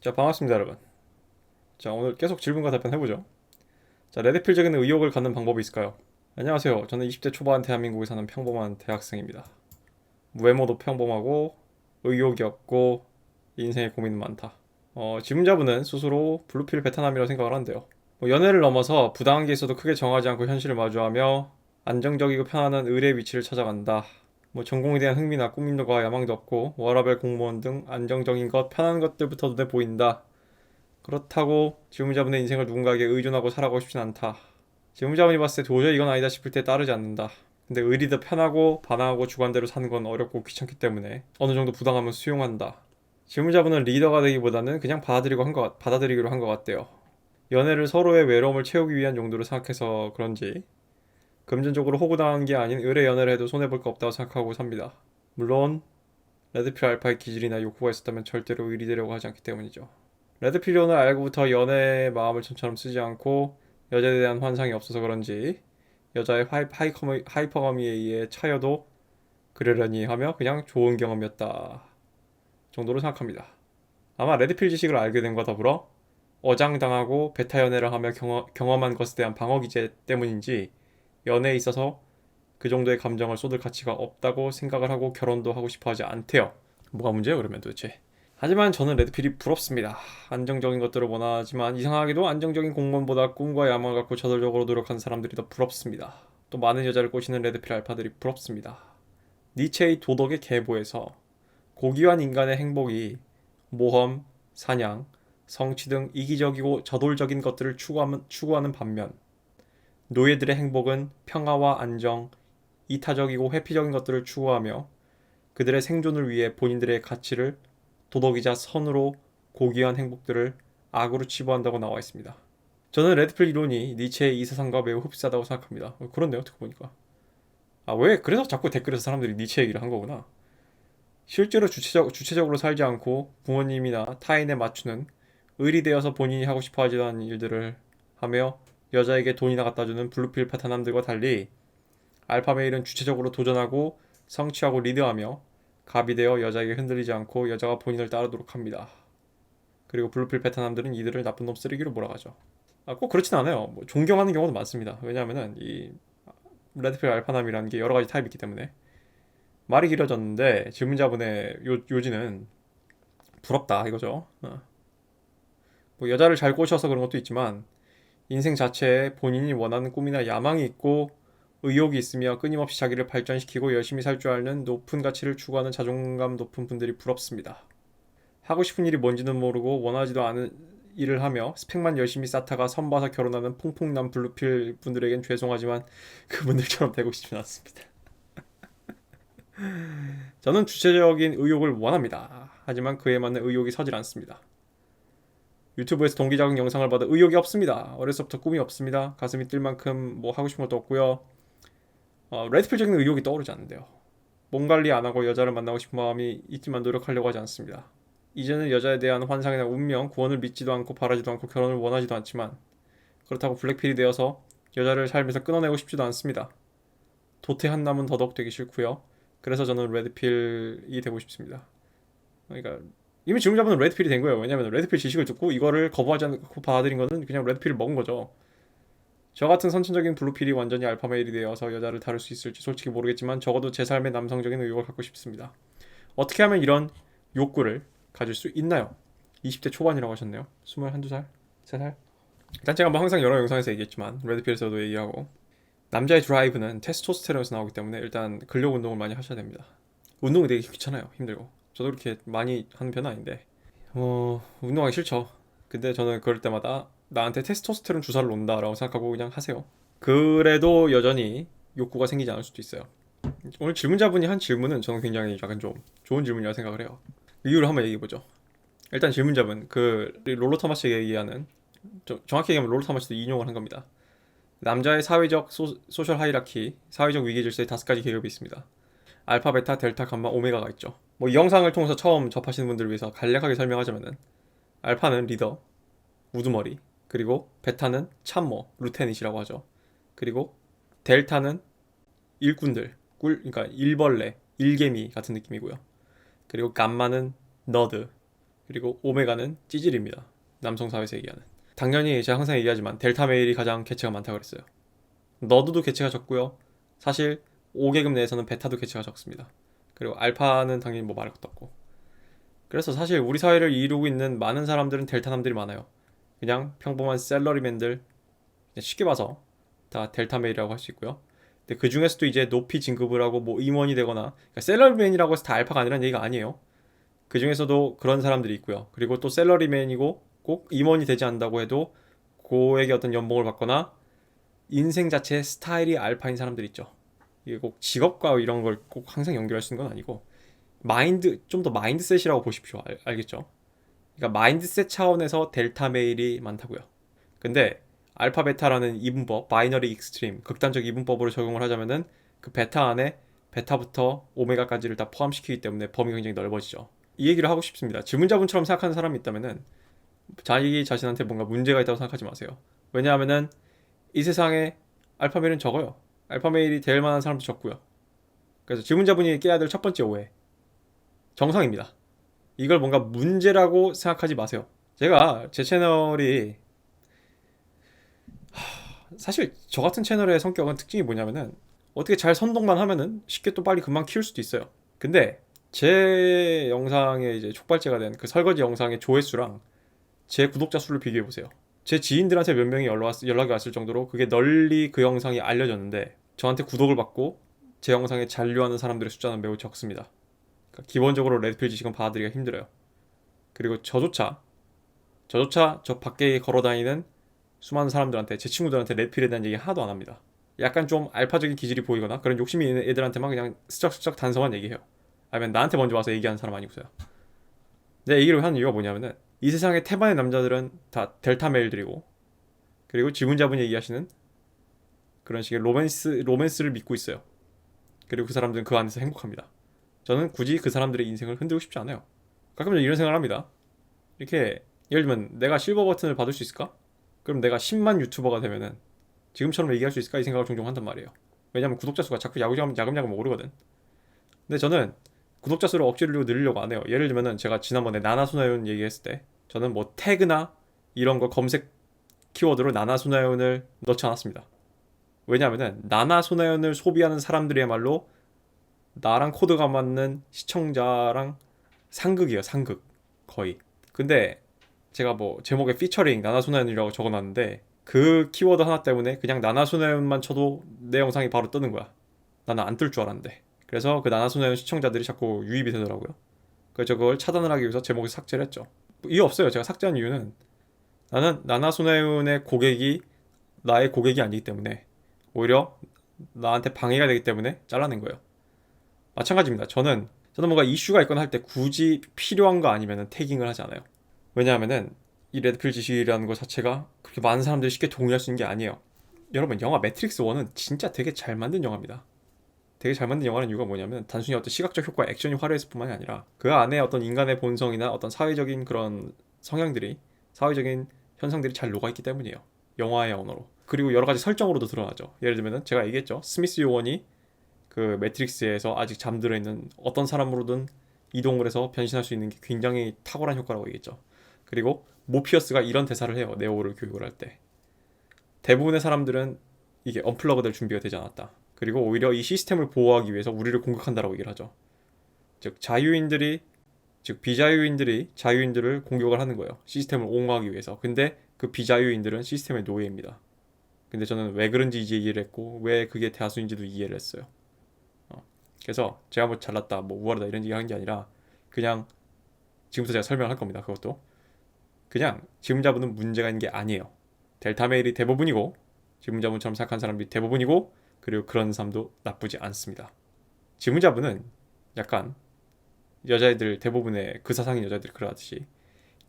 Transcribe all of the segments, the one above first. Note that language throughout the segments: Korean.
자, 반갑습니다, 여러분. 자, 오늘 계속 질문과 답변 해보죠. 자, 레드필적인 의욕을 갖는 방법이 있을까요? 안녕하세요. 저는 20대 초반 대한민국에 사는 평범한 대학생입니다. 외모도 평범하고, 의욕이 없고, 인생에 고민은 많다. 질문자분은 스스로 블루필 베트남이라고 생각을 한대요. 연애를 넘어서 부당한 게 있어도 크게 정하지 않고 현실을 마주하며 안정적이고 편안한 의뢰의 위치를 찾아간다. 전공에 대한 흥미나 꿈과 야망도 없고 워라밸 공무원 등 안정적인 것, 편한 것들부터 눈에 보인다. 그렇다고 질문자분의 인생을 누군가에게 의존하고 살아가고 싶진 않다. 질문자분이 봤을 때 도저히 이건 아니다 싶을 때 따르지 않는다. 근데 의리도 편하고 반항하고 주관대로 사는 건 어렵고 귀찮기 때문에 어느 정도 부당함은 수용한다. 질문자분은 리더가 되기보다는 그냥 받아들이기로 한 것 같대요. 연애를 서로의 외로움을 채우기 위한 용도로 생각해서 그런지 금전적으로 호구당한 게 아닌 의뢰 연애를 해도 손해볼 거 없다고 생각하고 삽니다. 물론 레드필 알파의 기질이나 욕구가 있었다면 절대로 의리되려고 하지 않기 때문이죠. 레드필론을 알고부터 연애의 마음을 좀처럼 쓰지 않고 여자에 대한 환상이 없어서 그런지 여자의 하이퍼거미에 의해 차여도 그러려니 하며 그냥 좋은 경험이었다 정도로 생각합니다. 아마 레드필 지식을 알게 됨과 더불어 어장당하고 베타 연애를 하며 경험한 것에 대한 방어 기제 때문인지 연애에 있어서 그 정도의 감정을 쏟을 가치가 없다고 생각을 하고 결혼도 하고 싶어 하지 않대요. 뭐가 문제예요 그러면 도대체? 하지만 저는 레드필이 부럽습니다. 안정적인 것들을 원하지만 이상하게도 안정적인 공무원보다 꿈과 야망을 갖고 저돌적으로 노력한 사람들이 더 부럽습니다. 또 많은 여자를 꼬시는 레드필 알파들이 부럽습니다. 니체의 도덕의 계보에서 고귀한 인간의 행복이 모험, 사냥, 성취 등 이기적이고 저돌적인 것들을 추구하는 반면 노예들의 행복은 평화와 안정, 이타적이고 회피적인 것들을 추구하며 그들의 생존을 위해 본인들의 가치를 도덕이자 선으로 고귀한 행복들을 악으로 치부한다고 나와 있습니다. 저는 레드필 이론이 니체의 이 세상과 매우 흡사하다고 생각합니다. 그렇네요, 듣고 보니까. 왜? 그래서 자꾸 댓글에서 사람들이 니체 얘기를 한 거구나. 실제로 주체적으로 살지 않고 부모님이나 타인에 맞추는 의리되어서 본인이 하고 싶어 하지 않는 일들을 하며 여자에게 돈이나 갖다주는 블루필 파트남들과 달리 알파메일은 주체적으로 도전하고 성취하고 리드하며 갑이 되어 여자에게 흔들리지 않고 여자가 본인을 따르도록 합니다. 그리고 블루필 베트남들은 이들을 나쁜 놈 쓰레기로 몰아가죠. 꼭 그렇진 않아요. 존경하는 경우도 많습니다. 왜냐하면은 이 레드필 알파남이라는 게 여러 가지 타입이 있기 때문에 말이 길어졌는데 질문자분의 요지는 부럽다 이거죠. 여자를 잘 꼬셔서 그런 것도 있지만 인생 자체에 본인이 원하는 꿈이나 야망이 있고 의욕이 있으며 끊임없이 자기를 발전시키고 열심히 살 줄 아는 높은 가치를 추구하는 자존감 높은 분들이 부럽습니다. 하고 싶은 일이 뭔지는 모르고 원하지도 않은 일을 하며 스펙만 열심히 쌓다가 선봐서 결혼하는 퐁퐁남 블루필 분들에겐 죄송하지만 그분들처럼 되고 싶진 않습니다. 저는 주체적인 의욕을 원합니다. 하지만 그에 맞는 의욕이 서질 않습니다. 유튜브에서 동기 자극 영상을 봐도 의욕이 없습니다. 어려서부터 꿈이 없습니다. 가슴이 뛸 만큼 하고 싶은 것도 없고요. 레드필적인 의욕이 떠오르지 않는데요. 몸 관리 안 하고 여자를 만나고 싶은 마음이 있지만 노력하려고 하지 않습니다. 이제는 여자에 대한 환상이나 운명, 구원을 믿지도 않고 바라지도 않고 결혼을 원하지도 않지만 그렇다고 블랙필이 되어서 여자를 삶에서 끊어내고 싶지도 않습니다. 도태 한 남은 더덕 되기 싫고요. 그래서 저는 레드필이 되고 싶습니다. 그러니까 이미 질문자분은 레드필이 된 거예요. 왜냐면 레드필 지식을 듣고 이거를 거부하지 않고 받아들인 거는 그냥 레드필을 먹은 거죠. 저 같은 선천적인 블루필이 완전히 알파메일이 되어서 여자를 다룰 수 있을지 솔직히 모르겠지만 적어도 제 삶의 남성적인 의욕을 갖고 싶습니다. 어떻게 하면 이런 욕구를 가질 수 있나요? 20대 초반이라고 하셨네요. 21살? 3살? 일단 제가 항상 여러 영상에서 얘기했지만 레드필에서도 얘기하고 남자의 드라이브는 테스토스테론에서 나오기 때문에 일단 근력 운동을 많이 하셔야 됩니다. 운동이 되게 귀찮아요. 힘들고. 저도 그렇게 많이 하는 편은 아닌데 운동하기 싫죠. 근데 저는 그럴 때마다 나한테 테스토스테론 주사를 놓는다라고 생각하고 그냥 하세요. 그래도 여전히 욕구가 생기지 않을 수도 있어요. 오늘 질문자분이 한 질문은 저는 굉장히 약간 좀 좋은 질문이라고 생각을 해요. 이유를 한번 얘기해보죠. 일단 질문자분 롤러 토마스가 얘기하는 정확히 얘기하면 롤러 토마스도 인용을 한 겁니다. 남자의 사회적 소셜 하이라키, 사회적 위계 질서에 5가지 계급이 있습니다. 알파, 베타, 델타, 감마, 오메가가 있죠. 이 영상을 통해서 처음 접하시는 분들을 위해서 간략하게 설명하자면은 알파는 리더, 우두머리, 그리고 베타는 참모, 루테닛이라고 하죠. 그리고 델타는 일꾼들, 그러니까 일벌레, 일개미 같은 느낌이고요. 그리고 감마는 너드, 그리고 오메가는 찌질입니다. 남성 사회에서 얘기하는. 당연히 제가 항상 얘기하지만 델타 메일이 가장 개체가 많다고 그랬어요. 너드도 개체가 적고요. 사실 5계급 내에서는 베타도 개체가 적습니다. 그리고 알파는 당연히 뭐 말할 것도 없고. 그래서 사실 우리 사회를 이루고 있는 많은 사람들은 델타남들이 많아요. 그냥 평범한 셀러리맨들, 쉽게 봐서 다 델타 메일이라고 할 수 있고요. 근데 그 중에서도 이제 높이 진급을 하고 뭐 임원이 되거나, 그러니까 셀러리맨이라고 해서 다 알파가 아니라는 얘기가 아니에요. 그 중에서도 그런 사람들이 있고요. 그리고 또 셀러리맨이고 꼭 임원이 되지 않는다고 해도 고액의 어떤 연봉을 받거나 인생 자체의 스타일이 알파인 사람들 있죠. 이게 꼭 직업과 이런 걸 꼭 항상 연결할 수 있는 건 아니고, 마인드, 좀 더 마인드셋이라고 보십시오. 알겠죠? 그러니까 마인드셋 차원에서 델타 메일이 많다고요. 근데 알파 베타라는 이분법, 바이너리 익스트림, 극단적 이분법으로 적용을 하자면은 그 베타 안에 베타부터 오메가까지를 다 포함시키기 때문에 범위가 굉장히 넓어지죠. 이 얘기를 하고 싶습니다. 질문자분처럼 생각하는 사람이 있다면은 자기 자신한테 뭔가 문제가 있다고 생각하지 마세요. 왜냐하면은 이 세상에 알파 메일은 적어요. 알파 메일이 될 만한 사람도 적고요. 그래서 질문자분이 깨야 될 첫 번째 오해, 정상입니다. 이걸 뭔가 문제라고 생각하지 마세요. 제가 제 채널이 사실 저 같은 채널의 성격은 특징이 뭐냐면은 어떻게 잘 선동만 하면은 쉽게 또 빨리 금방 키울 수도 있어요. 근데 제 영상에 이제 촉발제가 된 그 설거지 영상의 조회수랑 제 구독자 수를 비교해 보세요. 제 지인들한테 몇 명이 연락이 왔을 정도로 그게 널리 그 영상이 알려졌는데 저한테 구독을 받고 제 영상에 잔류하는 사람들의 숫자는 매우 적습니다. 그러니까 기본적으로 레드필 지식은 받아들이기가 힘들어요. 그리고 저조차 저 밖에 걸어다니는 수많은 사람들한테, 제 친구들한테 레드필에 대한 얘기 하나도 안 합니다. 약간 좀 알파적인 기질이 보이거나 그런 욕심이 있는 애들한테만 그냥 슬쩍슬쩍 단서만 얘기해요. 아니면 나한테 먼저 와서 얘기하는 사람 아니고서요. 내가 얘기를 하는 이유가 뭐냐면은 이 세상의 태반의 남자들은 다 델타 메일들이고, 그리고 지문자분이 얘기하시는 그런 식의 로맨스를 믿고 있어요. 그리고 그 사람들은 그 안에서 행복합니다. 저는 굳이 그 사람들의 인생을 흔들고 싶지 않아요. 가끔 이런 생각을 합니다. 이렇게 예를 들면 내가 실버 버튼을 받을 수 있을까? 그럼 내가 10만 유튜버가 되면은 지금처럼 얘기할 수 있을까? 이 생각을 종종 한단 말이에요. 왜냐면 구독자 수가 자꾸 야금야금 오르거든. 근데 저는 구독자 수를 억지로 늘리려고 안 해요. 예를 들면은 제가 지난번에 나나소나윤 얘기했을 때 저는 뭐 태그나 이런 거 검색 키워드로 나나소나윤을 넣지 않았습니다. 왜냐하면은 나나소나윤을 소비하는 사람들이야말로 나랑 코드가 맞는 시청자랑 상극이에요. 상극 거의. 근데 제가 뭐 제목에 피처링 나나소나윤이라고 적어놨는데 그 키워드 하나 때문에 그냥 나나소나윤만 쳐도 내 영상이 바로 뜨는 거야. 나는 안 뜰 줄 알았는데. 그래서 그 나나소나윤 시청자들이 자꾸 유입이 되더라고요. 그래서 그걸 차단을 하기 위해서 제목에 삭제를 했죠. 이유 없어요. 제가 삭제한 이유는 나는 나나소나윤의 고객이 나의 고객이 아니기 때문에, 오히려 나한테 방해가 되기 때문에 잘라낸 거예요. 마찬가지입니다. 저는 뭔가 이슈가 있거나 할 때 굳이 필요한 거 아니면 태깅을 하지 않아요. 왜냐하면은 이 레드필 지식이라는 것 자체가 그렇게 많은 사람들이 쉽게 동의할 수 있는 게 아니에요. 여러분, 영화 매트릭스 1은 진짜 되게 잘 만든 영화입니다. 되게 잘 만든 영화는 이유가 뭐냐면 단순히 어떤 시각적 효과, 액션이 화려했을 뿐만이 아니라 그 안에 어떤 인간의 본성이나 어떤 사회적인 그런 성향들이, 사회적인 현상들이 잘 녹아있기 때문이에요. 영화의 언어로. 그리고 여러 가지 설정으로도 드러나죠. 예를 들면 제가 얘기했죠. 스미스 요원이 그 매트릭스에서 아직 잠들어 있는 어떤 사람으로든 이동을 해서 변신할 수 있는 게 굉장히 탁월한 효과라고 얘기했죠. 그리고 모피어스가 이런 대사를 해요. 네오를 교육을 할 때. 대부분의 사람들은 이게 언플러그 될 준비가 되지 않았다. 그리고 오히려 이 시스템을 보호하기 위해서 우리를 공격한다라고 얘기를 하죠. 즉 비자유인들이 자유인들을 공격을 하는 거예요. 시스템을 옹호하기 위해서. 근데 그 비자유인들은 시스템의 노예입니다. 근데 저는 왜 그런지 이제 이해를 했고 왜 그게 다수인지도 이해를 했어요. 그래서 제가 뭐 잘났다, 뭐 우월하다 이런 얘기 하는 게 아니라 그냥 지금부터 제가 설명할 겁니다. 그것도 그냥 지문자분은 문제가 있는 게 아니에요. 델타 메일이 대부분이고 지문자분처럼 생각하는 사람들이 대부분이고, 그리고 그런 사람도 나쁘지 않습니다. 지문자분은 약간 여자애들 대부분의 그 사상인 여자애들이 그러하듯이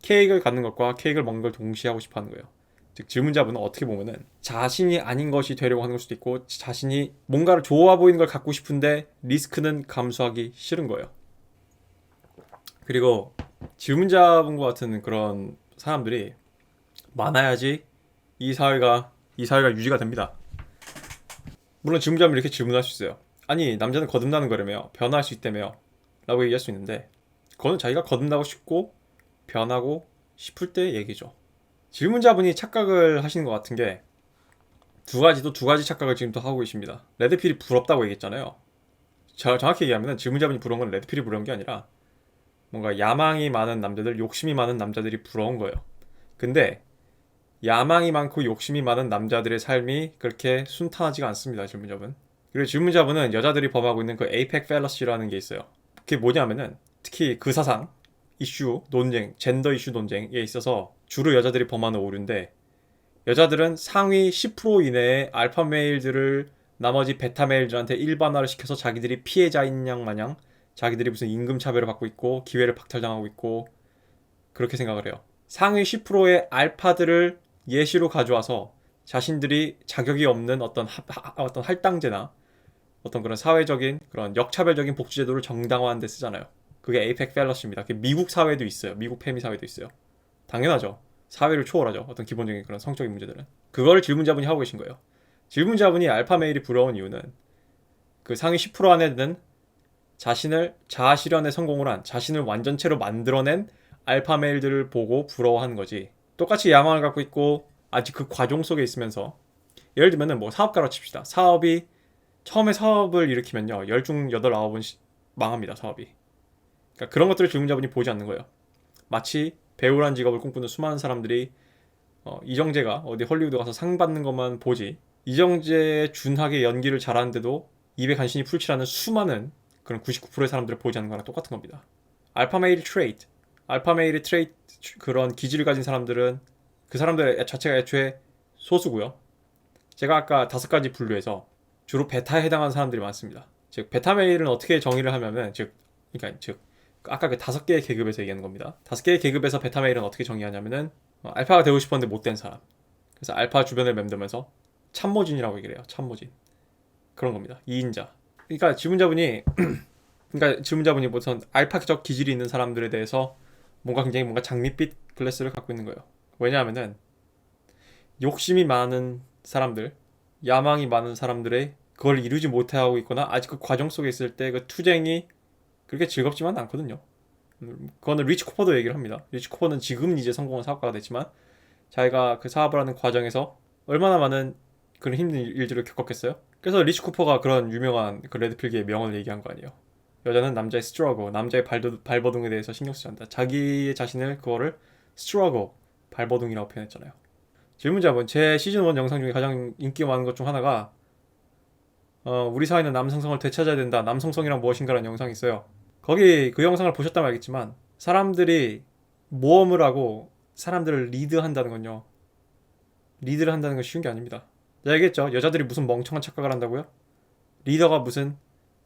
케이크를 갖는 것과 케이크를 먹는 걸 동시에 하고 싶어 하는 거예요. 즉 질문자분은 어떻게 보면은 자신이 아닌 것이 되려고 하는 걸 수도 있고, 자신이 뭔가를 좋아 보이는 걸 갖고 싶은데 리스크는 감수하기 싫은 거예요. 그리고 질문자분과 같은 그런 사람들이 많아야지 이 사회가 유지가 됩니다. 물론 질문자분 이렇게 질문할 수 있어요. 아니, 남자는 거듭나는 거라며, 변화할 수 있다며 라고 얘기할 수 있는데, 그거는 자기가 거듭나고 싶고 변하고 싶을 때 얘기죠. 질문자분이 착각을 하시는 것 같은 게 두 가지 착각을 지금 또 하고 계십니다. 레드필이 부럽다고 얘기했잖아요. 정확히 얘기하면 질문자분이 부러운 건 레드필이 부러운 게 아니라 뭔가 야망이 많은 남자들, 욕심이 많은 남자들이 부러운 거예요. 근데 야망이 많고 욕심이 많은 남자들의 삶이 그렇게 순탄하지가 않습니다. 질문자분. 그리고 질문자분은 여자들이 범하고 있는 그 에이펙 팰러시라는 게 있어요. 그게 뭐냐면은 특히 그 사상, 이슈, 논쟁, 젠더 이슈 논쟁에 있어서 주로 여자들이 범하는 오류인데 여자들은 상위 10% 이내의 알파 메일들을 나머지 베타 메일들한테 일반화를 시켜서 자기들이 피해자인 양 마냥 자기들이 무슨 임금 차별을 받고 있고 기회를 박탈당하고 있고 그렇게 생각을 해요. 상위 10%의 알파들을 예시로 가져와서 자신들이 자격이 없는 어떤 할당제나 어떤 그런 사회적인 그런 역차별적인 복지제도를 정당화하는 데 쓰잖아요. 그게 에이펙 팰러시입니다. 그게 미국 사회도 있어요. 미국 페미 사회도 있어요. 당연하죠. 사회를 초월하죠. 어떤 기본적인 그런 성적인 문제들은. 그걸 질문자분이 하고 계신 거예요. 질문자분이 알파 메일이 부러운 이유는 그 상위 10% 안에 드는 자신을 자아 실현에 성공을 한 자신을 완전체로 만들어낸 알파 메일들을 보고 부러워하는 거지. 똑같이 야망을 갖고 있고 아직 그 과정 속에 있으면서 예를 들면은 뭐 사업가로 칩시다. 사업이 처음에 사업을 일으키면요 10중 8, 9은 망합니다. 사업이. 그러니까 그런 것들을 질문자분이 보지 않는 거예요. 마치 배우란 직업을 꿈꾸는 수많은 사람들이 이정재가 어디 헐리우드 가서 상 받는 것만 보지 이정재의 준하게 연기를 잘하는데도 입에 간신히 풀칠하는 수많은 그런 99%의 사람들을 보지 않는 거랑 똑같은 겁니다. 알파메일 트레이트, 알파메일의 트레이트 그런 기질을 가진 사람들은 그 사람들 자체가 애초에 소수고요. 제가 아까 5가지 분류해서 주로 베타에 해당하는 사람들이 많습니다. 즉 베타 메일은 어떻게 정의를 하면은 즉 아까 그 5개의 계급에서 얘기하는 겁니다. 5개의 계급에서 베타 메일은 어떻게 정의하냐면은 알파가 되고 싶었는데 못 된 사람. 그래서 알파 주변을 맴돌면서 참모진이라고 얘기를 해요. 참모진. 그런 겁니다. 2인자. 그러니까 질문자분이 무슨 알파적 기질이 있는 사람들에 대해서 굉장히 뭔가 장밋빛 글래스를 갖고 있는 거예요. 왜냐하면은 욕심이 많은 사람들, 야망이 많은 사람들의 그걸 이루지 못하고 있거나 아직 그 과정 속에 있을 때 그 투쟁이 그렇게 즐겁지만 않거든요. 그거는 리치 코퍼도 얘기를 합니다. 리치 코퍼는 지금 이제 성공한 사업가가 됐지만 자기가 그 사업을 하는 과정에서 얼마나 많은 그런 힘든 일들을 겪었겠어요? 그래서 리치 코퍼가 그런 유명한 그 레드필기의 명언을 얘기한 거 아니에요. 여자는 남자의 스트러글, 남자의 발버둥에 대해서 신경 쓰지 않는다. 자기의 자신을 그거를 스트러글, 발버둥이라고 표현했잖아요. 질문자분, 제 시즌 1 영상 중에 가장 인기가 많은 것 중 하나가 우리 사회는 남성성을 되찾아야 된다. 남성성이란 무엇인가라는 영상이 있어요. 거기 그 영상을 보셨다면 알겠지만 사람들이 모험을 하고 사람들을 리드한다는 건요. 리드를 한다는 건 쉬운 게 아닙니다. 내가 얘기했죠. 여자들이 무슨 멍청한 착각을 한다고요? 리더가 무슨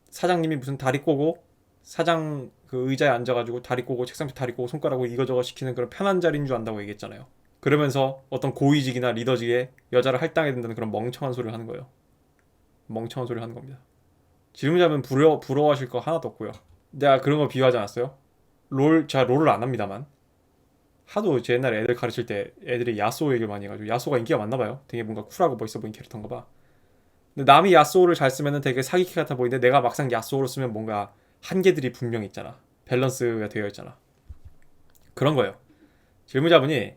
사장님이 무슨 다리 꼬고 사장 그 의자에 앉아가지고 다리 꼬고 책상에 다리 꼬고 손가락으로 이거저거 시키는 그런 편한 자리인 줄 안다고 얘기했잖아요. 그러면서 어떤 고위직이나 리더직에 여자를 할당해야 된다는 그런 멍청한 소리를 하는 거예요. 멍청한 소리를 하는 겁니다. 질문자면 부러워하실 거 하나도 없고요. 내가 그런 거 비유하지 않았어요? 제가 롤을 안 합니다만 하도 제 옛날에 애들 가르칠 때 애들이 야쏘 얘기를 많이 해가지고 야쏘가 인기가 많나 봐요. 되게 뭔가 쿨하고 멋있어 보이는 캐릭터인가 봐. 근데 남이 야쏘를 잘 쓰면은 되게 사기캐 같아 보이는데 내가 막상 야쏘로 쓰면 뭔가 한계들이 분명히 있잖아. 밸런스가 되어 있잖아. 그런 거예요. 질문자분이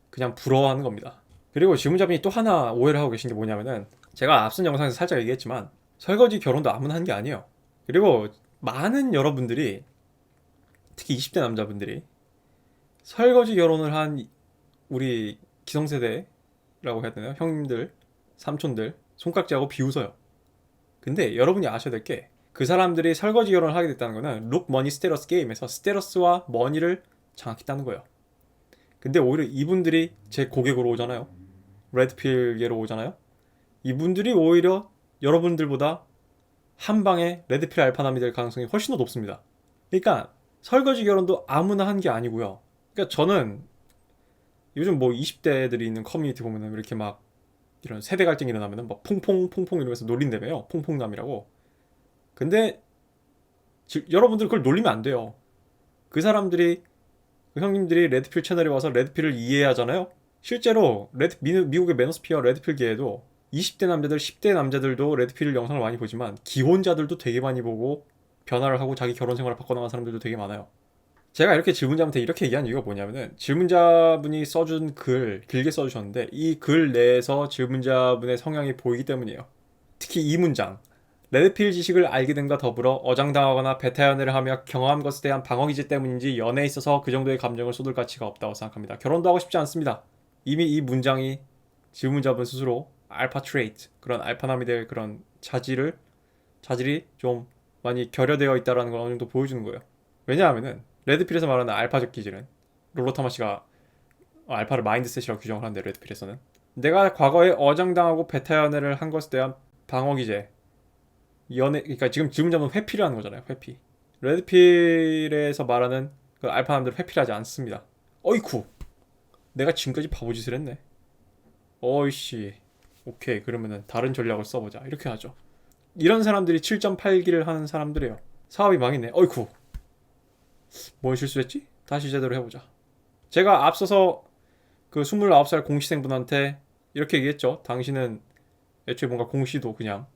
그냥 부러워하는 겁니다. 그리고 질문자분이 또 하나 오해를 하고 계신 게 뭐냐면은 제가 앞선 영상에서 살짝 얘기했지만 설거지 결혼도 아무나 하는 게 아니에요. 그리고 많은 여러분들이 특히 20대 남자분들이 설거지 결혼을 한 우리 기성세대라고 해야 되나요? 형님들, 삼촌들 손깍지하고 비웃어요. 근데 여러분이 아셔야 될 게 그 사람들이 설거지 결혼을 하게 됐다는 거는 룩, 머니, 스테러스 게임에서 스테러스와 머니를 장악했다는 거예요. 근데 오히려 이분들이 제 고객으로 오잖아요. 레드필계로 오잖아요. 이분들이 오히려 여러분들보다 한 방에 레드필 알파남이 될 가능성이 훨씬 더 높습니다. 그러니까 설거지 결혼도 아무나 한 게 아니고요. 그러니까 저는 요즘 뭐 20대들이 있는 커뮤니티 보면은 이렇게 막 이런 세대 갈등이 일어나면은 막 퐁퐁 이러면서 놀린다며요. 퐁퐁남이라고. 근데 여러분들 그걸 놀리면 안 돼요. 그 사람들이 그 형님들이 레드필 채널에 와서 레드필을 이해하잖아요. 실제로 미국의 매너스피어 레드필계에도 20대 남자들, 10대 남자들도 레드필 영상을 많이 보지만 기혼자들도 되게 많이 보고 변화를 하고 자기 결혼 생활을 바꿔나간 사람들도 되게 많아요. 제가 이렇게 질문자한테 이렇게 얘기한 이유가 뭐냐면은 질문자분이 써준 글 길게 써주셨는데 이 글 내에서 질문자분의 성향이 보이기 때문이에요. 특히 이 문장 레드필 지식을 알게 됨과 더불어 어장당하거나 배타연애를 하며 경험한 것에 대한 방어기제 때문인지 연애에 있어서 그 정도의 감정을 쏟을 가치가 없다고 생각합니다. 결혼도 하고 싶지 않습니다. 이미 이 문장이 질문자분 스스로 알파 트레이트 그런 알파남이 될 그런 자질이 좀 많이 결여되어 있다는 걸 어느 정도 보여주는 거예요. 왜냐하면은 레드필에서 말하는 알파적 기질은 롤러 타마시가 알파를 마인드셋이라고 규정을 하는데 레드필에서는 내가 과거에 어장당하고 배타연애를 한 것에 대한 방어기제 그러니까 지금 질문자는 회피를 하는 거잖아요. 회피. 레드필에서 말하는 그 알파남들 회피하지 않습니다. 어이쿠, 내가 지금까지 바보짓을 했네. 어이씨, 오케이, 그러면은 다른 전략을 써보자. 이렇게 하죠. 이런 사람들이 7.8기를 하는 사람들이에요. 사업이 망했네. 어이쿠, 뭘 실수했지? 다시 제대로 해보자. 제가 앞서서 그 29살 공시생분한테 이렇게 얘기했죠. 당신은 애초에 뭔가 공시도 그냥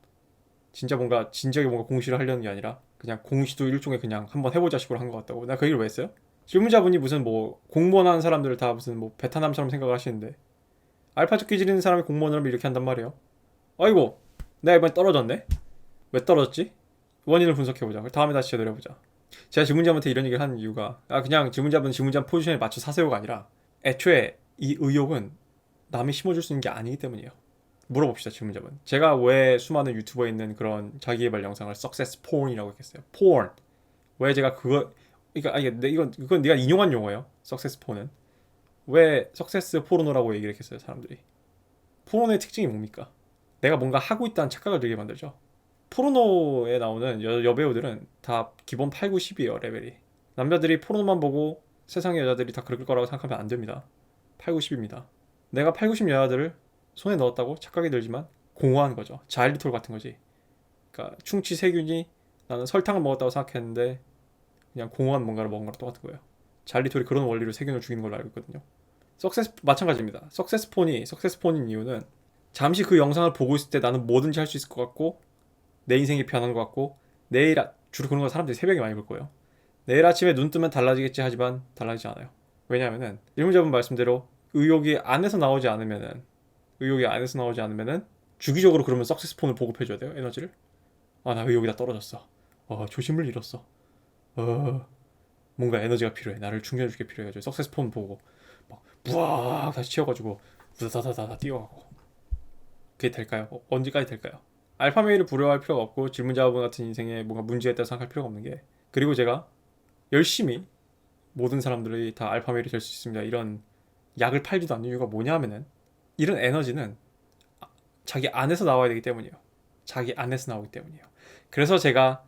진짜 뭔가 진지하게 뭔가 공시를 하려는 게 아니라 그냥 공시도 일종의 그냥 한번 해보자 식으로 한 것 같다고. 나 그 얘기를 왜 했어요? 질문자분이 무슨 뭐 공무원 하는 사람들을 다 무슨 뭐 베트남처럼 생각을 하시는데 알파적 기질 있는 사람이 공무원을 하면 이렇게 한단 말이에요. 아이고, 내가 이번에 떨어졌네? 왜 떨어졌지? 원인을 분석해보자. 다음에 다시 제대로 해보자. 제가 질문자분한테 이런 얘기를 하는 이유가 그냥 질문자분 질문자 포지션에 맞춰 사세요가 아니라 애초에 이 의욕은 남이 심어줄 수 있는 게 아니기 때문이에요. 물어봅시다 질문자분. 제가 왜 수많은 유튜버에 있는 그런 자기개발 영상을 success porn이라고 했겠어요? porn. 왜 제가 그거 그러니까 이건 네가 인용한 용어예요. success porn은 왜 success 포르노라고 얘기를 했겠어요 사람들이. 포르노의 특징이 뭡니까? 내가 뭔가 하고 있다는 착각을 들게 만들죠. 포르노에 나오는 여배우들은 다 기본 8, 9, 10이에요 레벨이. 남자들이 포르노만 보고 세상의 여자들이 다 그럴 거라고 생각하면 안 됩니다. 8, 90입니다. 내가 8, 90 여자들을 손에 넣었다고 착각이 들지만 공허한 거죠. 자일리톨 같은 거지. 그러니까 충치 세균이 나는 설탕을 먹었다고 생각했는데 그냥 공허한 뭔가를 먹은 거랑 똑같은 거예요. 자일리톨이 그런 원리로 세균을 죽이는 걸로 알고 있거든요. 석세스 마찬가지입니다. 석세스폰인 이유는 잠시 그 영상을 보고 있을 때 나는 뭐든지 할 수 있을 것 같고 내 인생이 변한 것 같고 주로 그런 거 사람들이 새벽에 많이 볼 거예요. 내일 아침에 눈 뜨면 달라지겠지 하지만 달라지지 않아요. 왜냐하면은 일문자분 말씀대로 의욕이 안에서 나오지 않으면은 주기적으로 그러면 석세스폰을 보급해줘야 돼요. 에너지를. 나 의욕이 다 떨어졌어. 조심을 잃었어. 뭔가 에너지가 필요해. 나를 충전해줄 게 필요해가지고 석세스폰 보고 막 부악 다시 채워가지고 우다다다다 뛰어가고. 그게 될까요? 언제까지 될까요? 알파메일을 부러워할 필요가 없고 질문자분 같은 인생에 뭔가 문제가 있다고 생각할 필요가 없는 게, 그리고 제가 열심히 모든 사람들이 다 알파메일이 될 수 있습니다 이런 약을 팔지도 않는 이유가 뭐냐면은 이런 에너지는 자기 안에서 나와야 되기 때문이에요. 자기 안에서 나오기 때문이에요. 그래서 제가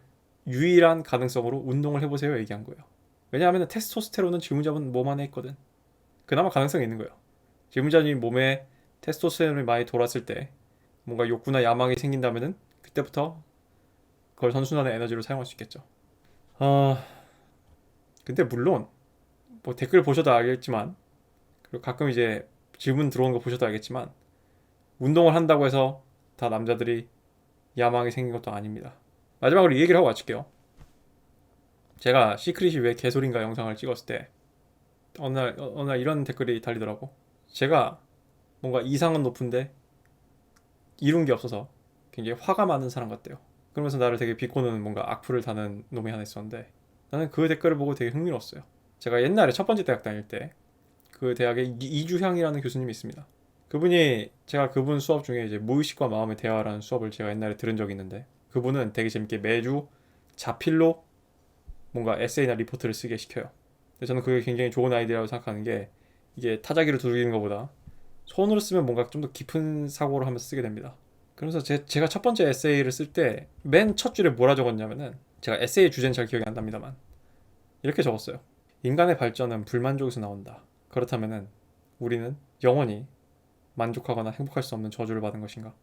유일한 가능성으로 운동을 해보세요 얘기한 거예요. 왜냐하면 테스토스테론은 질문자분 몸 안에 있거든. 그나마 가능성이 있는 거예요. 질문자님 몸에 테스토스테론이 많이 돌았을 때 뭔가 욕구나 야망이 생긴다면은 그때부터 그걸 선순환의 에너지로 사용할 수 있겠죠. 아 근데 물론 뭐 댓글 보셔도 알겠지만, 그리고 가끔 이제 질문 들어오는 거 보셔도 알겠지만, 운동을 한다고 해서 다 남자들이 야망이 생긴 것도 아닙니다. 마지막으로 이 얘기를 하고 마칠게요. 제가 시크릿이 왜 개소리인가 영상을 찍었을 때 어느 날 이런 댓글이 달리더라고. 제가 뭔가 이상은 높은데 이룬 게 없어서 굉장히 화가 많은 사람 같대요. 그러면서 나를 되게 비꼬는 뭔가 악플을 다는 놈이 하나 있었는데, 나는 그 댓글을 보고 되게 흥미로웠어요. 제가 옛날에 첫 번째 대학 다닐 때 그 대학에 이주향이라는 교수님이 있습니다. 제가 그분 수업 중에 이제 무의식과 마음의 대화라는 수업을 제가 옛날에 들은 적이 있는데, 그분은 되게 재밌게 매주 자필로 뭔가 에세이나 리포트를 쓰게 시켜요. 근데 저는 그게 굉장히 좋은 아이디어라고 생각하는 게, 이게 타자기로 두드리는 것보다 손으로 쓰면 뭔가 좀 더 깊은 사고를 하면서 쓰게 됩니다. 그래서 제가 첫 번째 에세이를 쓸 때 맨 첫 줄에 뭐라 적었냐면은, 제가 에세이 주제는 잘 기억이 안 납니다만 이렇게 적었어요. 인간의 발전은 불만족에서 나온다. 그렇다면은 우리는 영원히 만족하거나 행복할 수 없는 저주를 받은 것인가?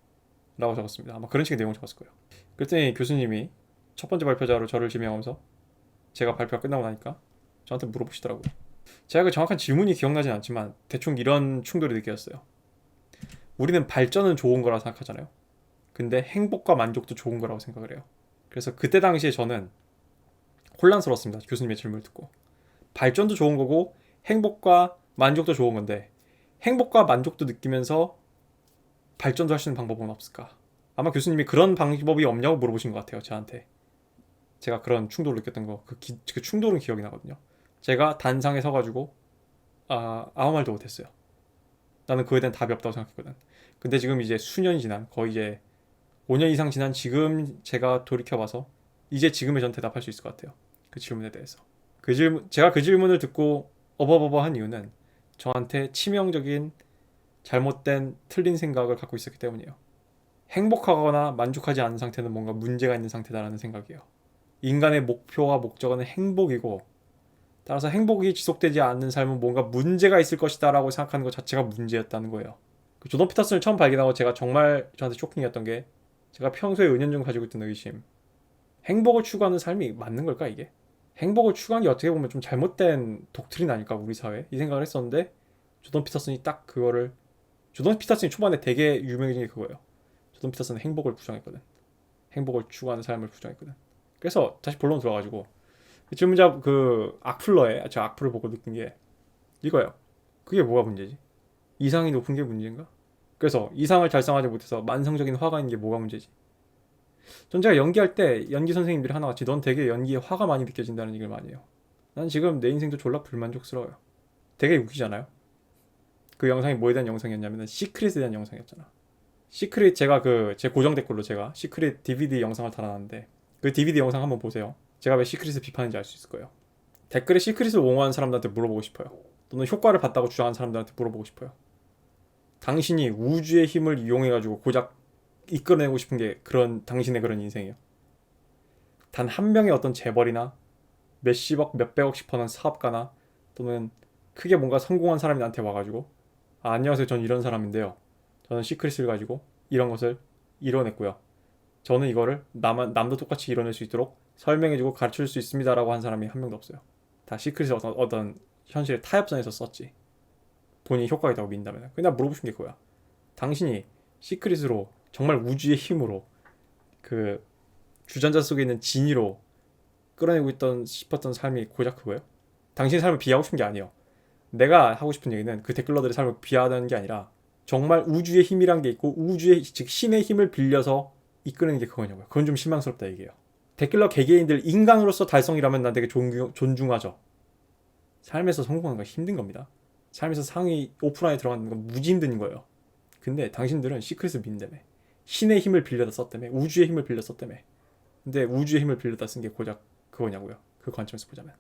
라고 적었습니다. 아마 그런 식의 내용을 적었을 거예요. 그랬더니 교수님이 첫 번째 발표자로 저를 지명하면서 제가 발표가 끝나고 나니까 저한테 물어보시더라고요. 제가 그 정확한 질문이 기억나진 않지만 대충 이런 충돌이 느껴졌어요. 우리는 발전은 좋은 거라고 생각하잖아요. 근데 행복과 만족도 좋은 거라고 생각을 해요. 그래서 그때 당시에 저는 혼란스러웠습니다. 교수님의 질문을 듣고. 발전도 좋은 거고 행복과 만족도 좋은 건데 행복과 만족도 느끼면서 발전도 할 수 있는 방법은 없을까? 아마 교수님이 그런 방법이 없냐고 물어보신 것 같아요, 저한테. 제가 그런 충돌을 느꼈던 거, 그 충돌은 기억이 나거든요. 제가 단상에 서가지고 아무 말도 못했어요. 나는 그거에 대한 답이 없다고 생각했거든. 근데 지금 이제 수년이 지난, 거의 이제 5년 이상 지난 지금 제가 돌이켜봐서 이제 지금의 전 대답할 수 있을 것 같아요. 그 질문에 대해서. 제가 그 질문을 듣고 어버버버한 이유는 저한테 치명적인 잘못된 틀린 생각을 갖고 있었기 때문이에요. 행복하거나 만족하지 않은 상태는 뭔가 문제가 있는 상태다라는 생각이에요. 인간의 목표와 목적은 행복이고 따라서 행복이 지속되지 않는 삶은 뭔가 문제가 있을 것이다 라고 생각하는 것 자체가 문제였다는 거예요. 그 조던 피터슨을 처음 발견하고 제가 정말 저한테 쇼킹이었던 게 제가 평소에 은연중 가지고 있던 의심. 행복을 추구하는 삶이 맞는 걸까 이게? 행복을 추구하는 게 어떻게 보면 좀 잘못된 독트린 아닐까 우리 사회? 이 생각을 했었는데 조던 피터슨이 딱 그거를 조던 피터슨이 초반에 되게 유명해진 게 그거예요. 조던 피터슨은 행복을 부정했거든. 행복을 추구하는 삶을 부정했거든. 그래서 다시 본론 들어가지고 질문자 그 악플러에 저 악플을 보고 느낀 게 이거예요. 그게 뭐가 문제지? 이상이 높은 게 문제인가? 그래서 이상을 달성하지 못해서 만성적인 화가 있는 게 뭐가 문제지? 전 제가 연기할 때 연기 선생님들이 하나같이 넌 되게 연기에 화가 많이 느껴진다는 얘기를 많이 해요. 난 지금 내 인생도 졸라 불만족스러워요. 되게 웃기잖아요. 그 영상이 뭐에 대한 영상이었냐면 시크릿에 대한 영상이었잖아. 시크릿 제가 그 제 고정 댓글로 제가 시크릿 DVD 영상을 달아놨는데 그 DVD 영상 한번 보세요. 제가 왜 시크릿을 비판했는지 알 수 있을 거예요. 댓글에 시크릿을 옹호하는 사람들한테 물어보고 싶어요. 또는 효과를 봤다고 주장하는 사람들한테 물어보고 싶어요. 당신이 우주의 힘을 이용해가지고 고작 이끌어내고 싶은 게 그런 당신의 그런 인생이에요. 단 한 명의 어떤 재벌이나 몇십억, 몇백억씩 버는 사업가나 또는 크게 뭔가 성공한 사람이 나한테 와가지고 안녕하세요. 전 이런 사람인데요. 저는 시크릿을 가지고 이런 것을 이뤄냈고요. 저는 이거를 남도 똑같이 이뤄낼 수 있도록 설명해주고 가르쳐줄 수 있습니다라고 한 사람이 한 명도 없어요. 다 시크릿을 어떤 현실의 타협선에서 썼지. 본인이 효과가 있다고 믿는다면. 근데 나 물어보고 싶은 게 그거야. 당신이 시크릿으로 정말 우주의 힘으로 그 주전자 속에 있는 진이로 끌어내고 있던 싶었던 삶이 고작 그거예요? 당신의 삶을 비하하고 싶은 게 아니에요. 내가 하고 싶은 얘기는 그 댓글러들의 삶을 비하하는 게 아니라 정말 우주의 힘이란 게 있고 우주의 즉 신의 힘을 빌려서 이끄는 게 그거냐고요. 그건 좀 실망스럽다 얘기예요. 댓글러 개개인들 인간으로서 달성이라면 난 되게 존중하죠. 삶에서 성공하는 건 힘든 겁니다. 삶에서 상위 오프라인에 들어가는 건 무지 힘든 거예요. 근데 당신들은 시크릿을 믿는다며. 신의 힘을 빌려다 썼다며. 우주의 힘을 빌려 썼다며. 근데 우주의 힘을 빌려다 쓴 게 고작 그거냐고요. 그 관점에서 보자면.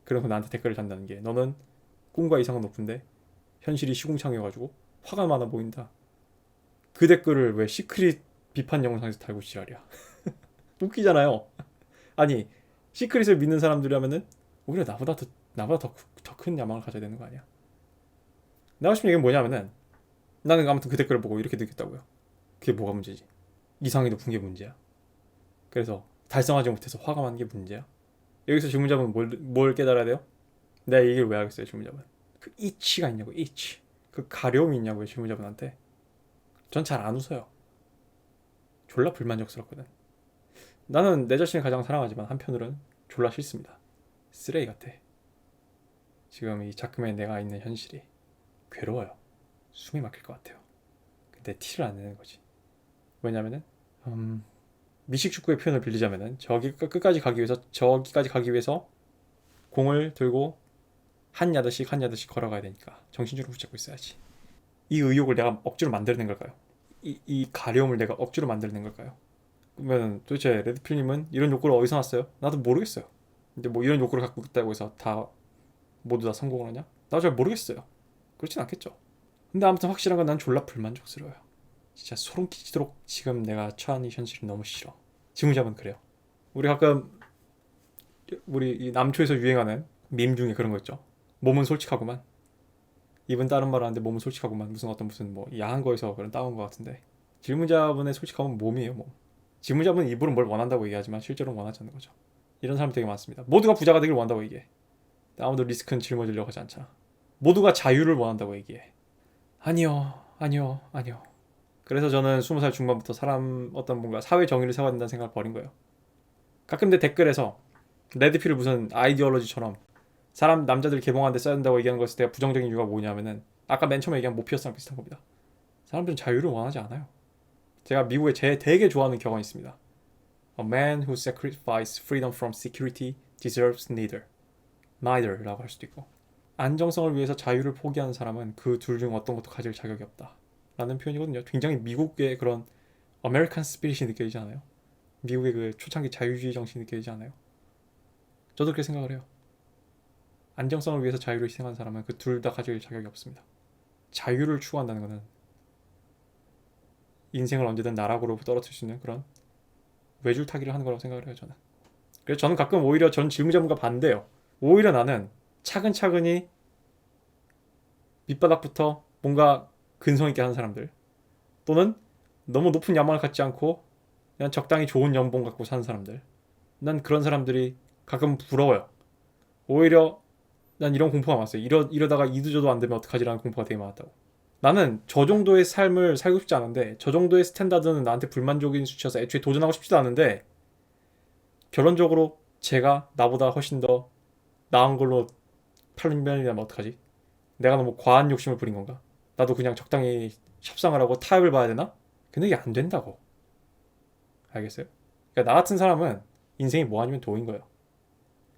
그래서 나한테 댓글을 단다는 게 너는 꿈과 이상은 높은데 현실이 시궁창이어가지고 화가 많아 보인다. 그 댓글을 왜 시크릿 비판 영상에서 달고 지랄이야. 웃기잖아요. 아니 시크릿을 믿는 사람들이라면은 오히려 나보다 더 큰 야망을 가져야 되는 거 아니야? 내가 싶은 얘기는 뭐냐면은 나는 아무튼 그 댓글을 보고 이렇게 느꼈다고요. 그게 뭐가 문제지? 이상이 높은 게 문제야. 그래서 달성하지 못해서 화가 많은 게 문제야. 여기서 질문자분 뭘 깨달아야 돼요? 내가 이 얘기를 왜 하겠어요, 질문자분? 그 이치가 있냐고, 이치. 그 가려움이 있냐고요, 질문자분한테. 전 잘 안 웃어요. 졸라 불만족스럽거든. 나는 내 자신을 가장 사랑하지만 한편으로는 졸라 싫습니다. 쓰레기 같아. 지금 이 작품에 내가 있는 현실이 괴로워요. 숨이 막힐 것 같아요. 근데 티를 안 내는 거지. 왜냐면은 미식축구의 표현을 빌리자면은 저기까지 가기 위해서 공을 들고 한 야드씩 걸어가야 되니까 정신줄을 붙잡고 있어야지. 이 의욕을 내가 억지로 만들어낸 걸까요? 이 가려움을 내가 억지로 만들어낸 걸까요? 그러면 도대체 레드필님은 이런 욕구를 어디서 났어요? 나도 모르겠어요. 근데 뭐 이런 욕구를 갖고 있다고 해서 모두 다 성공을 하냐? 나도 잘 모르겠어요. 그렇진 않겠죠. 근데 아무튼 확실한 건 난 졸라 불만족스러워요. 진짜 소름 끼치도록 지금 내가 처한 이 현실이 너무 싫어. 지문잡은 그래요. 우리 가끔 이 남초에서 유행하는 밈 중에 그런 거 있죠. 몸은 솔직하구만. 입은 다른 말 하는데 몸은 솔직하구만. 무슨 뭐 야한 거에서 그런 따온 거 같은데. 질문자분의 솔직함은 몸이에요, 몸. 질문자분은 입으로 뭘 원한다고 얘기하지만 실제로는 원하지 않는 거죠. 이런 사람 되게 많습니다. 모두가 부자가 되길 원한다고 얘기해. 아무도 리스크는 짊어지려고 하지 않잖아. 모두가 자유를 원한다고 얘기해. 아니요. 그래서 저는 20살 중반부터 어떤 뭔가 사회 정의를 세워야 된다는 생각을 버린 거예요. 가끔 내 댓글에서 레드필을 무슨 아이디올로지처럼 사람 남자들 개봉하는데 써야 된다고 얘기하는 것에 대한 부정적인 이유가 뭐냐면은 아까 맨 처음에 얘기한 모피어스랑 비슷한 겁니다. 사람들은 자유를 원하지 않아요. 제가 미국에 제 되게 좋아하는 격언이 있습니다. A man who sacrifices freedom from security deserves neither라고 할 수도 있고, 안정성을 위해서 자유를 포기하는 사람은 그 둘 중 어떤 것도 가질 자격이 없다 라는 표현이거든요. 굉장히 미국의 그런 아메리칸 스피릿이 느껴지지 않아요? 미국의 그 초창기 자유주의 정신이 느껴지지 않아요? 저도 그렇게 생각을 해요. 안정성을 위해서 자유를 희생하는 사람은 그 둘 다 가질 자격이 없습니다. 자유를 추구한다는 것은 인생을 언제든 나락으로 떨어뜨릴 수 있는 그런 외줄타기를 하는 거라고 생각을 해요, 저는. 그래서 저는 가끔 오히려 전 질문자분과 반대예요. 오히려 나는 차근차근히 밑바닥부터 뭔가 근성 있게 하는 사람들, 또는 너무 높은 야망을 갖지 않고 그냥 적당히 좋은 연봉 갖고 사는 사람들, 난 그런 사람들이 가끔 부러워요. 오히려 난 이런 공포가 많았어요. 이러다가 이도저도 안 되면 어떡하지라는 공포가 되게 많았다고. 나는 저 정도의 삶을 살고 싶지 않은데, 저 정도의 스탠다드는 나한테 불만족인 수치여서 애초에 도전하고 싶지도 않은데, 결론적으로 제가 나보다 훨씬 더 나은 걸로 팔리면 어떡하지? 내가 너무 과한 욕심을 부린 건가? 나도 그냥 적당히 협상을 하고 타협을 봐야 되나? 근데 이게 안 된다고. 알겠어요? 그러니까 나 같은 사람은 인생이 뭐 아니면 도인 거예요.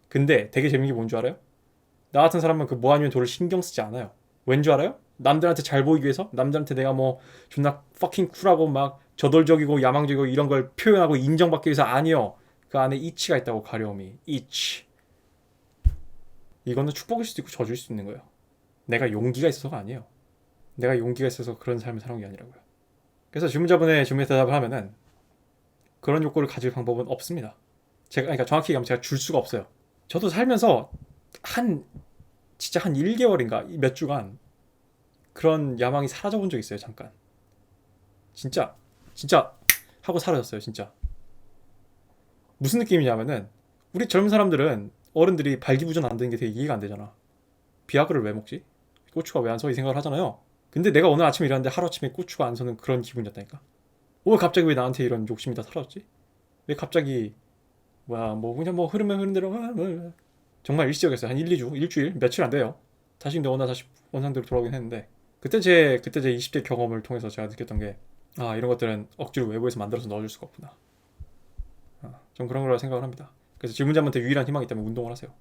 근데 되게 재밌는 게 뭔 줄 알아요? 나 같은 사람은 그 뭐 아니면 도를 신경 쓰지 않아요. 왠 줄 알아요? 남들한테 잘 보이기 위해서? 남들한테 내가 뭐 존나 fucking 쿨하고 막 저돌적이고 야망적이고 이런 걸 표현하고 인정받기 위해서? 아니요. 그 안에 이치가 있다고. 가려움이. 이치. 이거는 축복일 수도 있고 저주일 수도 있는 거예요. 내가 용기가 있어서가 아니에요. 내가 용기가 있어서 그런 삶을 사는 게 아니라고요. 그래서 질문자분의 질문에 대답을 하면은 그런 욕구를 가질 방법은 없습니다. 그러니까 정확히 얘기하면 제가 줄 수가 없어요. 저도 살면서 진짜 한 1개월인가 몇 주간 그런 야망이 사라져 본 적 있어요. 잠깐. 진짜 하고 사라졌어요. 진짜. 무슨 느낌이냐면은 우리 젊은 사람들은 어른들이 발기부전 안 되는 게 되게 이해가 안 되잖아. 비아그를 왜 먹지? 고추가 왜 안 서? 이 생각을 하잖아요. 근데 내가 오늘 아침에 일어났는데 하루아침에 고추가 안 서는 그런 기분이었다니까. 오늘 갑자기 왜 나한테 이런 욕심이 다 사라졌지? 왜 갑자기 뭐야 뭐 그냥 뭐 흐르면 흐른 대로 정말 일시적이었어요. 한 1, 2주, 일주일, 며칠 안 돼요. 다시 근데 어느 날 다시 원상대로 돌아오긴 했는데, 그때 제 20대 경험을 통해서 제가 느꼈던 게, 아, 이런 것들은 억지로 외부에서 만들어서 넣어줄 수가 없구나. 전 그런 거라 생각을 합니다. 그래서 질문자한테 유일한 희망이 있다면 운동을 하세요.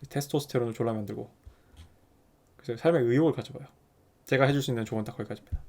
테스토스테론을 졸라 만들고, 그래서 삶의 의욕을 가져봐요. 제가 해줄 수 있는 조언은 딱 거기까지입니다.